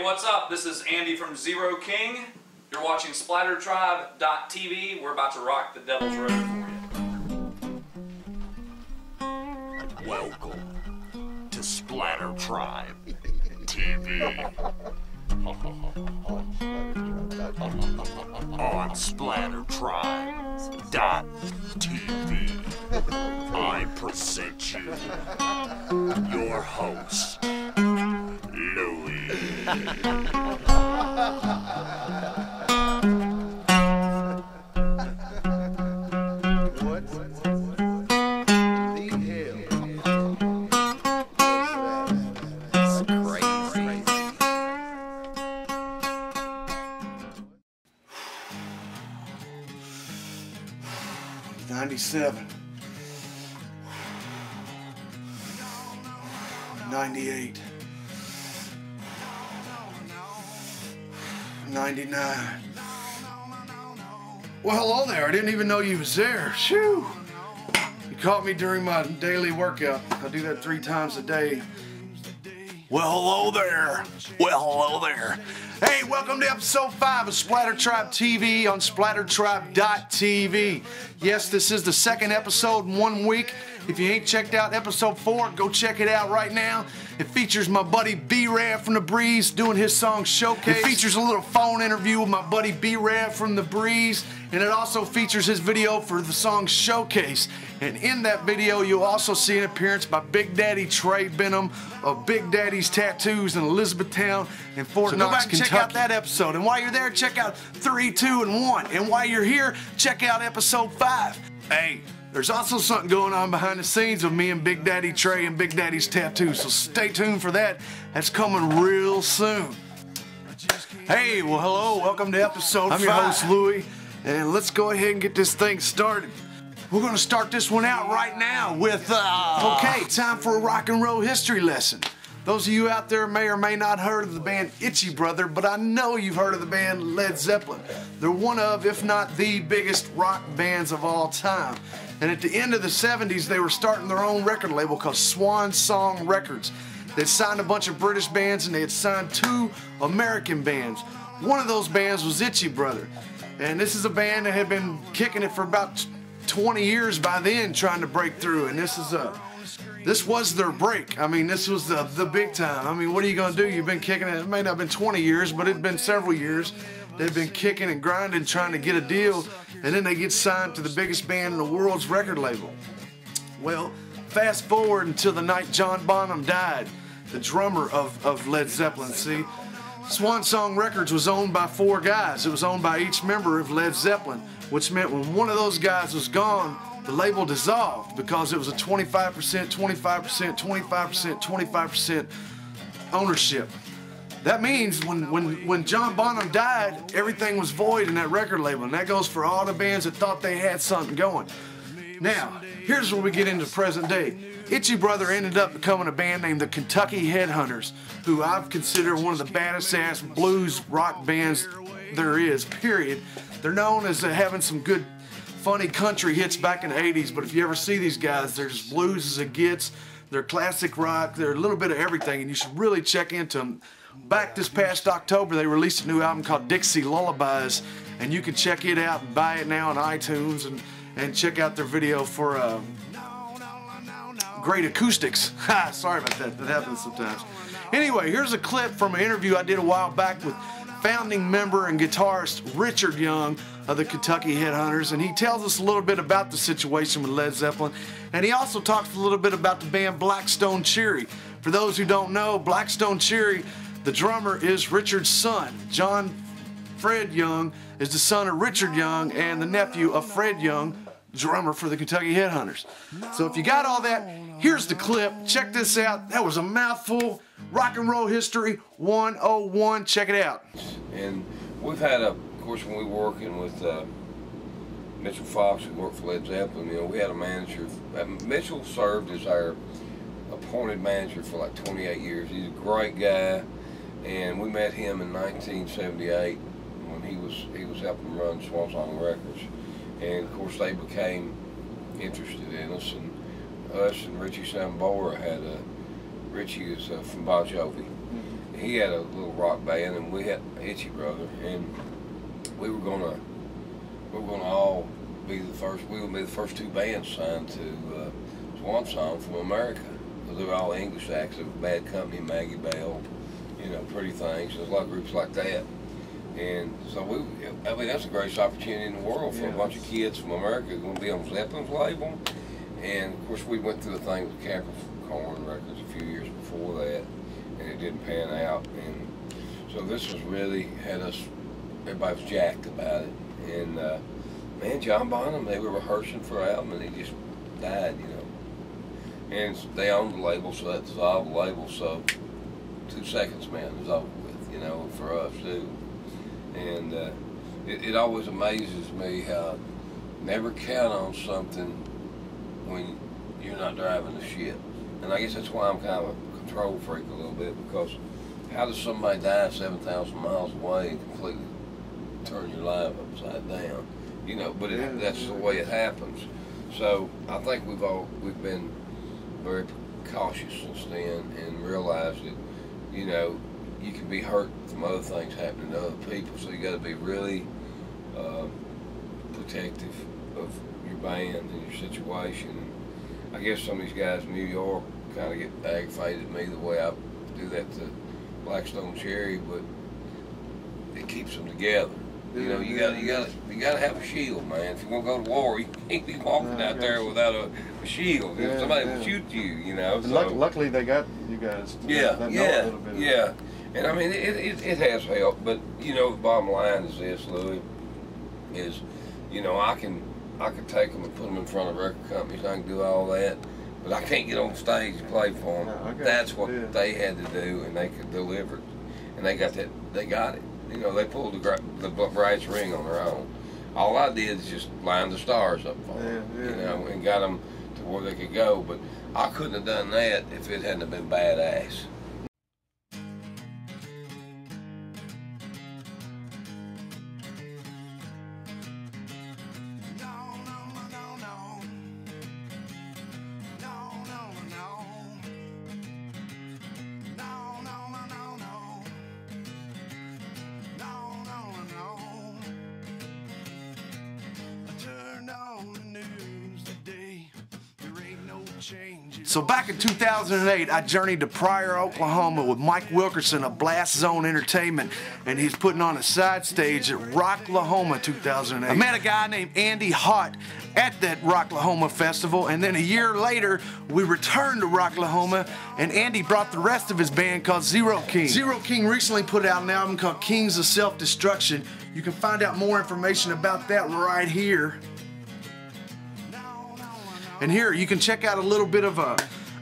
Hey, what's up? This is Andy from Zero King. You're watching SplatterTribe TV. We're about to rock the Devil's Road for you. Welcome to SplatterTribe TV. On SplatterTribe.tv, I present you your host, Louie. '97, 98, 99. Well, hello there. I didn't even know you was there. Shoo! You caught me during my daily workout. I do that 3 times a day. Well, hello there. Hey, welcome to episode 5 of SplatterTribe TV on SplatterTribe.tv. Yes, this is the 2nd episode in 1 week. If you ain't checked out episode 4, go check it out right now. It features my buddy B-Rab from The Breeze doing his song Showcase. It features a little phone interview with my buddy B-Rab from The Breeze. And it also features his video for the song Showcase. And in that video, you'll also see an appearance by Big Daddy Trey Benham of Big Daddy's Tattoos in Elizabethtown and Fort Knox, Kentucky. Check out that episode. And while you're there, check out 3, 2, and 1. And while you're here, check out episode 5. Hey, there's also something going on behind the scenes with me and Big Daddy Trey and Big Daddy's Tattoos. So stay tuned for that. That's coming real soon. Hey, well, hello. Welcome to episode 5. I'm your host, Louie. And let's go ahead and get this thing started. We're going to start this one out right now with, okay, time for a rock and roll history lesson. Those of you out there may or may not heard of the band Itchy Brother, but I know you've heard of the band Led Zeppelin. They're one of, if not the biggest rock bands of all time. And at the end of the 70s, they were starting their own record label called Swan Song Records. They'd signed a bunch of British bands and they had signed 2 American bands. One of those bands was Itchy Brother. And this is a band that had been kicking it for about 20 years by then, trying to break through. And this was their break. I mean, this was the big time. I mean, what are you going to do? You've been kicking it. It may not have been 20 years, but it'd been several years. They've been kicking and grinding, trying to get a deal. And then they get signed to the biggest band in the world's record label. Well, fast forward until the night John Bonham died, the drummer of Led Zeppelin. See, Swan Song Records was owned by 4 guys. It was owned by each member of Led Zeppelin, which meant when one of those guys was gone, the label dissolved because it was a 25%, 25%, 25%, 25% ownership. That means when John Bonham died, everything was void in that record label, and that goes for all the bands that thought they had something going. Now, here's where we get into present day. Itchy Brother ended up becoming a band named the Kentucky Headhunters, who I've considered one of the baddest ass blues rock bands there is, period. They're known as having some good, funny country hits back in the 80s, but if you ever see these guys, they're as blues as it gets. They're classic rock. They're a little bit of everything, and you should really check into them. Back this past October, they released a new album called Dixie Lullabies, and you can check it out and buy it now on iTunes and check out their video for great acoustics. Ha, sorry about that. That happens sometimes. Anyway, here's a clip from an interview I did a while back with founding member and guitarist Richard Young of the Kentucky Headhunters, and he tells us a little bit about the situation with Led Zeppelin, and he also talks a little bit about the band Blackstone Cherry. For those who don't know, Blackstone Cherry, the drummer is Richard's son. John Fred Young is the son of Richard Young and the nephew of Fred Young, drummer for the Kentucky Headhunters. So if you got all that, here's the clip. Check this out. That was a mouthful. Rock and roll history 101. Check it out. And we've had of course, when we were working with Mitchell Fox, who worked for Led Zeppelin, you know, we had a manager. Mitchell served as our appointed manager for like 28 years. He's a great guy, and we met him in 1978 when he was helping run Swan Song Records, and of course they became interested in us, and Richie Sambora had Richie is from Bon Jovi. he had a little rock band, and we had Itchy Brother, and we were gonna all be the first. We would be the first 2 bands signed to Swamp Song from America, because they were all English acts. Of Bad Company, Maggie Bell, you know, Pretty Things. There's a lot of groups like that, and so I mean, that's the greatest opportunity in the world for a bunch of kids from America going to be on Zeppelin's label. And of course, we went through a thing with Capricorn Records a few years before that, and it didn't pan out. And so this was really had us. Everybody was jacked about it. And man, John Bonham, they were rehearsing for an album, and he just died, you know. And they owned the label, so that dissolved the label. So 2 seconds, man, was over with, you know, for us too. And it always amazes me how never count on something when you're not driving the ship. And I guess that's why I'm kind of a control freak a little bit, because how does somebody die 7,000 miles away and completely turn your life upside down? You know, but that's the way it happens. So I think we've been very cautious since then and realized that, you know, you can be hurt from other things happening to other people. So you got to be really protective of your band and your situation. And I guess some of these guys in New York kind of get aggravated at me the way I do that to Blackstone Cherry, but it keeps them together. You know, you gotta have a shield, man. If you want to go to war, you can't be walking out there without a shield. If somebody will shoot you, you know. So. Luckily, they got you guys. Yeah. And I mean, it has helped, but you know, the bottom line is this, Louis, is, you know, I can take them and put them in front of record companies. I can do all that, but I can't get on stage and play for them. That's what they had to do, and they could deliver it, and they got that. They got it. You know, they pulled the brightest ring on their own. All I did is just line the stars up for them, you know, and got them to where they could go. But I couldn't have done that if it hadn't been badass. So back in 2008, I journeyed to Pryor, Oklahoma with Mike Wilkerson of Blast Zone Entertainment, and he's putting on a side stage at Rocklahoma 2008. I met a guy named Andy Hott at that Rocklahoma festival, and then a year later, we returned to Rocklahoma, and Andy brought the rest of his band called Zero King. Zero King recently put out an album called Kings of Self-Destruction. You can find out more information about that right here. And here, you can check out a little bit of a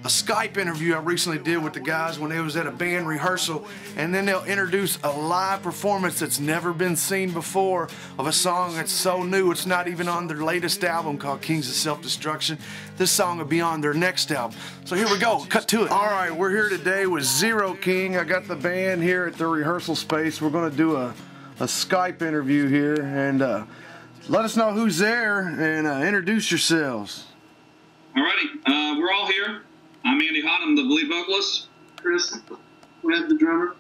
Skype interview I recently did with the guys when they was at a band rehearsal, and then they'll introduce a live performance that's never been seen before of a song that's so new it's not even on their latest album called Kings of Self-Destruction. This song will be on their next album. So here we go, cut to it. All right, we're here today with Zero King. I got the band here at the rehearsal space. We're gonna do a Skype interview here, and let us know who's there and introduce yourselves. Alrighty, we're all here. I'm Andy Hott, I'm the lead vocalist. Chris, we have the drummer.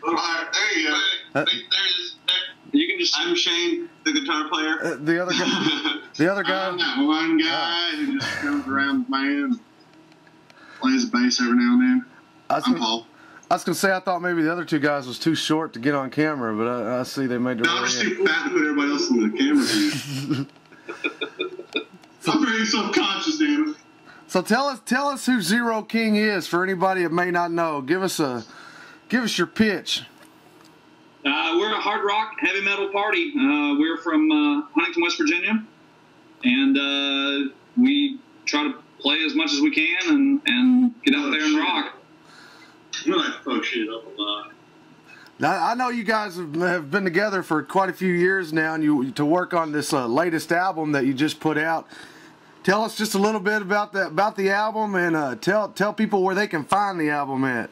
Alright, there you go. There it is. You can just. I'm Shane, the guitar player. The other guy. The other guy. I'm that one guy who just comes around the band, plays bass every now and then. I'm Paul. I was gonna say I thought maybe the other two guys was too short to get on camera, but I see they made their way I'm just too fat to put everybody else on the camera view. I'm very self-conscious, damn it. So tell us who Zero King is for anybody that may not know. Give us your pitch. We're a hard rock, heavy metal party. We're from Huntington, West Virginia, and we try to play as much as we can and get out there and rock. We like to fuck shit up a lot. Now, I know you guys have been together for quite a few years now, and to work on this latest album that you just put out. Tell us just a little bit about the album, and tell people where they can find the album at.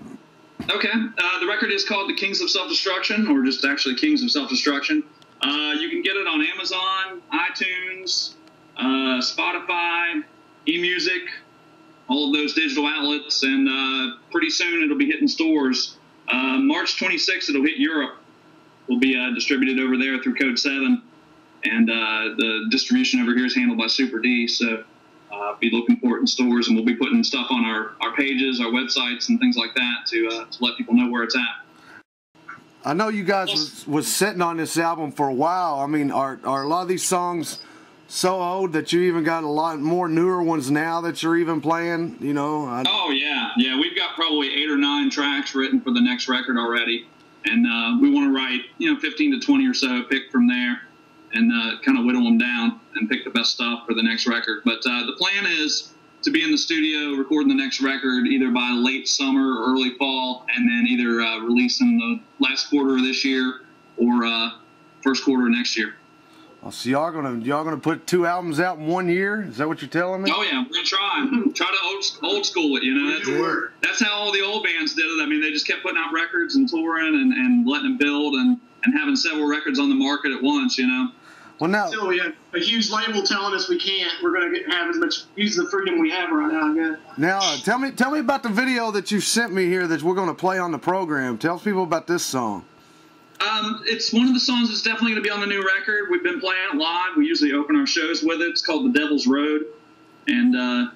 Okay, the record is called The Kings of Self-Destruction, or just actually Kings of Self-Destruction. You can get it on Amazon, iTunes, Spotify, eMusic, all of those digital outlets, and pretty soon it'll be hitting stores. March 26th, it'll hit Europe. Will be distributed over there through Code 7, and the distribution over here is handled by Super D. So be looking for it in stores, and we'll be putting stuff on our pages, our websites, and things like that to let people know where it's at. I know you guys was sitting on this album for a while. I mean, are a lot of these songs so old that you even got a lot more newer ones now that you're even playing? You know? Oh yeah, we've got probably 8 or 9 tracks written for the next record already, and we want to write 15 to 20 or so, pick from there, and kind of whittle them down and pick the best stuff for the next record. But the plan is to be in the studio recording the next record either by late summer or early fall, and then either releasing the last quarter of this year or first quarter of next year. Oh, so y'all gonna put 2 albums out in 1 year? Is that what you're telling me? Oh yeah, we're gonna try to old school it. That's how all the old bands did it. I mean, they just kept putting out records and touring and letting them build and having several records on the market at once. Well, now still, we have a huge label telling us we can't. We're going to have as much use the freedom we have right now. I guess. Now, tell me about the video that you sent me here that we're going to play on the program. Tell people about this song. It's one of the songs that's definitely going to be on the new record. We've been playing it live. We usually open our shows with it. It's called The Devil's Road, and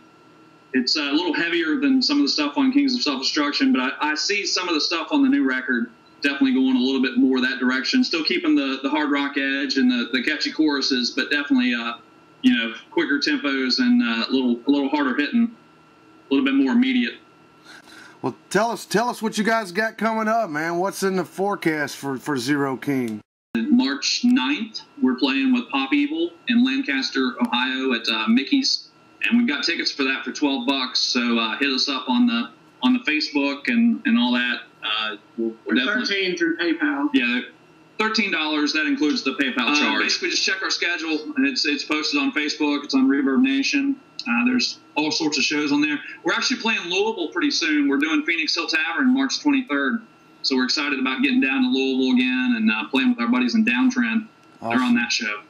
it's a little heavier than some of the stuff on Kings of Self-Destruction. But I see some of the stuff on the new record definitely going a little bit more that direction, still keeping the hard rock edge and the catchy choruses, but definitely quicker tempos and a little harder hitting, a little bit more immediate. Well, tell us what you guys got coming up, man. What's in the forecast for Zero King? March 9th, we're playing with Pop Evil in Lancaster, Ohio at Mickey's, and we've got tickets for that for $12. So hit us up on the Facebook and all that. We're definitely 13 through PayPal. Yeah, $13. That includes the PayPal charge. Basically, just check our schedule, and it's posted on Facebook. It's on Reverb Nation. There's all sorts of shows on there. We're actually playing Louisville pretty soon. We're doing Phoenix Hill Tavern March 23rd. So we're excited about getting down to Louisville again and playing with our buddies in Downtrend. Awesome. They're on that show.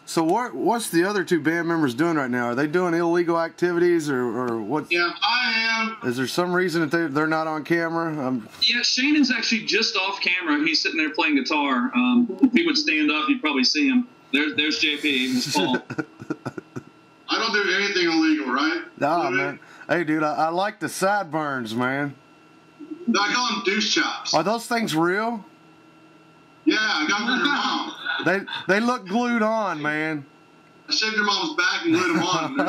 So what's the other 2 band members doing right now? Are they doing illegal activities or what? Yeah, I am. Is there some reason that they're not on camera? Yeah, Shane is actually just off camera. He's sitting there playing guitar. If he would stand up, you'd probably see him. There's JP. It's Paul. I don't do anything illegal, right? Nah, man. Hey, dude, I like the sideburns, man. I call them douche chops. Are those things real? Yeah, I got them from your mom. They look glued on, man. I shaved your mom's back and glued them on.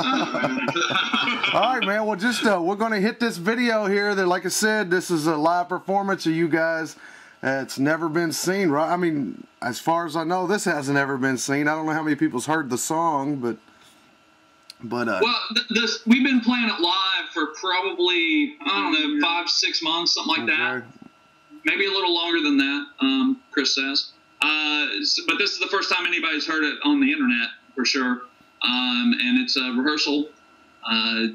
All right, man. Well, just we're going to hit this video here. That, like I said, this is a live performance of you guys. It's never been seen, right? I mean, as far as I know, this hasn't ever been seen. I don't know how many people's heard the song, but well, we've been playing it live for probably 5-6 months, something like that. Maybe a little longer than that. Chris says. But this is the first time anybody's heard it on the internet, for sure. And it's a rehearsal.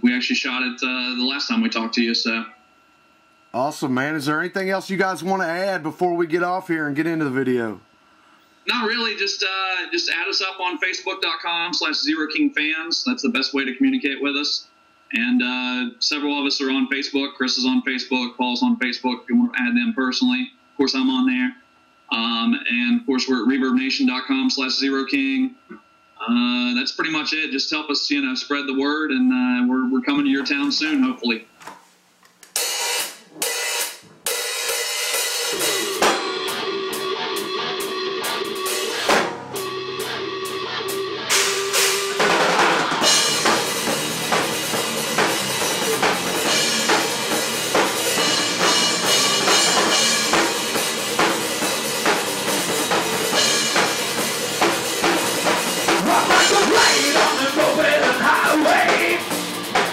We actually shot it the last time we talked to you. So awesome, man. Is there anything else you guys want to add before we get off here and get into the video? Not really. Just add us up on Facebook.com/ZeroKingFans. That's the best way to communicate with us. And several of us are on Facebook. Chris is on Facebook. Paul's on Facebook if you want to add them personally. Of course, I'm on there. And of course, we're at ReverbNation.com/ZeroKing. That's pretty much it. Just help us, spread the word, and we're coming to your town soon, hopefully.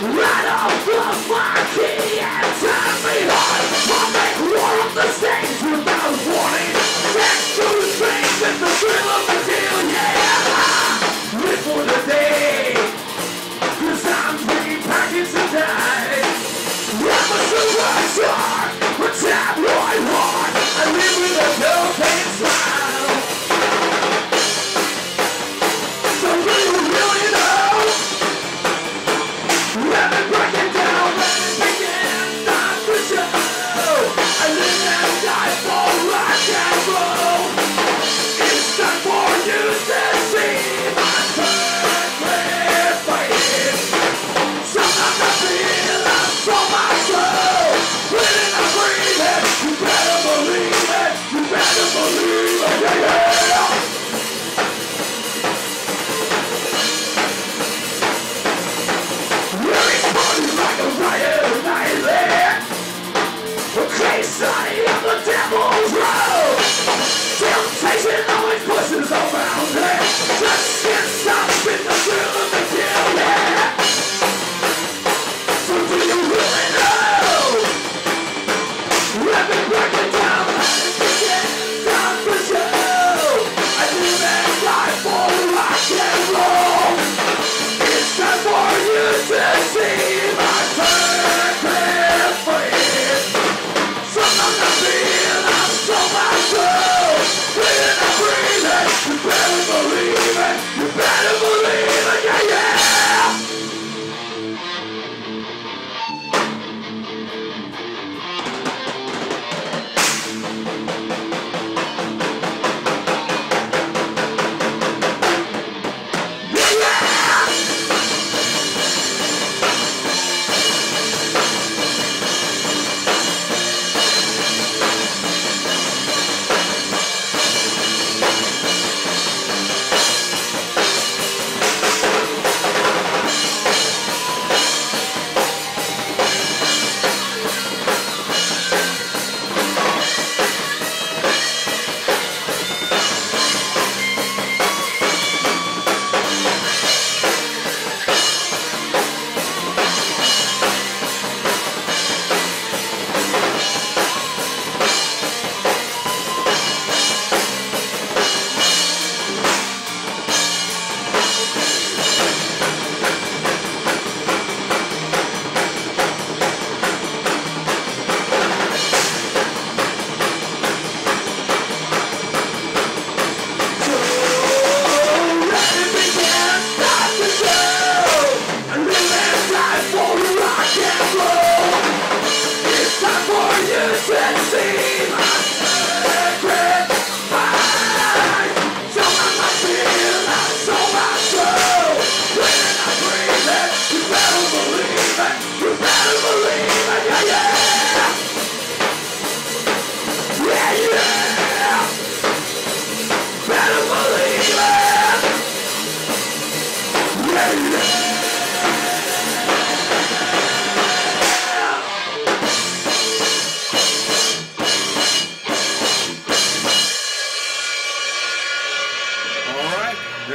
Right off the my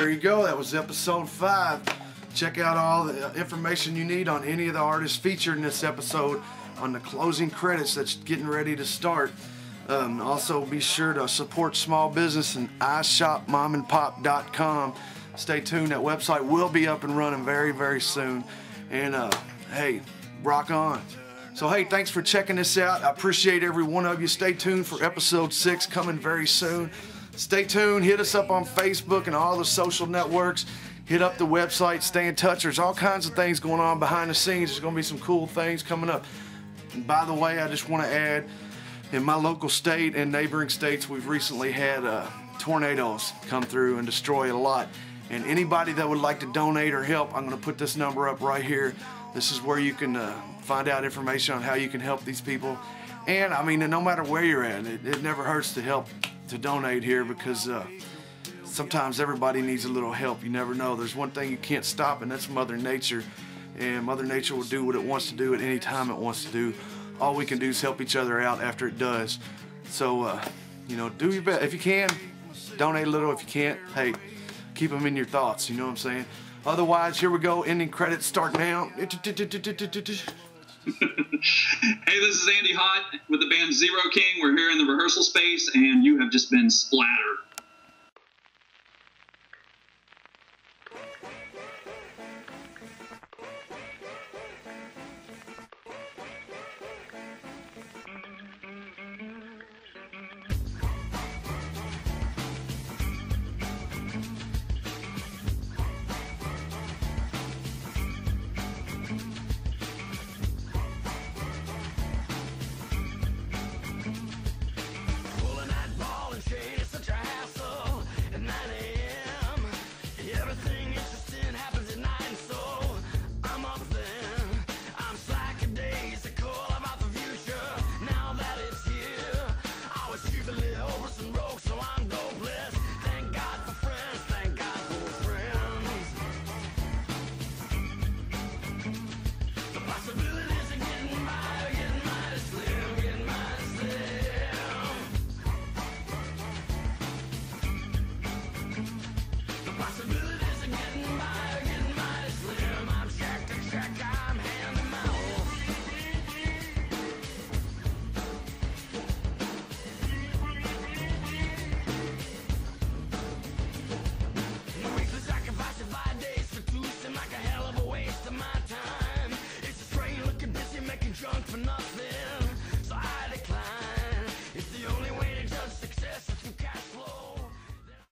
there you go. That was episode 5. Check out all the information you need on any of the artists featured in this episode on the closing credits that's getting ready to start. Also, be sure to support small business and iShopMomandPop.com. Stay tuned. That website will be up and running very, very soon. And, hey, rock on. So, hey, thanks for checking this out. I appreciate every one of you. Stay tuned for episode 6 coming very soon. Stay tuned. Hit us up on Facebook and all the social networks. Hit up the website. Stay in touch. There's all kinds of things going on behind the scenes. There's going to be some cool things coming up. And by the way, I just want to add, in my local state and neighboring states, we've recently had tornadoes come through and destroy a lot. And anybody that would like to donate or help, I'm going to put this number up right here. This is where you can find out information on how you can help these people. And I mean, no matter where you're at, it never hurts to help, to donate here, because sometimes everybody needs a little help. You never know. There's one thing you can't stop, and that's Mother Nature. And Mother Nature will do what it wants to do at any time it wants to do. All we can do is help each other out after it does. So, you know, do your best. If you can, donate a little. If you can't, hey, keep them in your thoughts. You know what I'm saying? Otherwise, here we go. Ending credits start now. Hey, this is Andy Hott with the band Zero King. We're here in the rehearsal space, and you have just been splattered.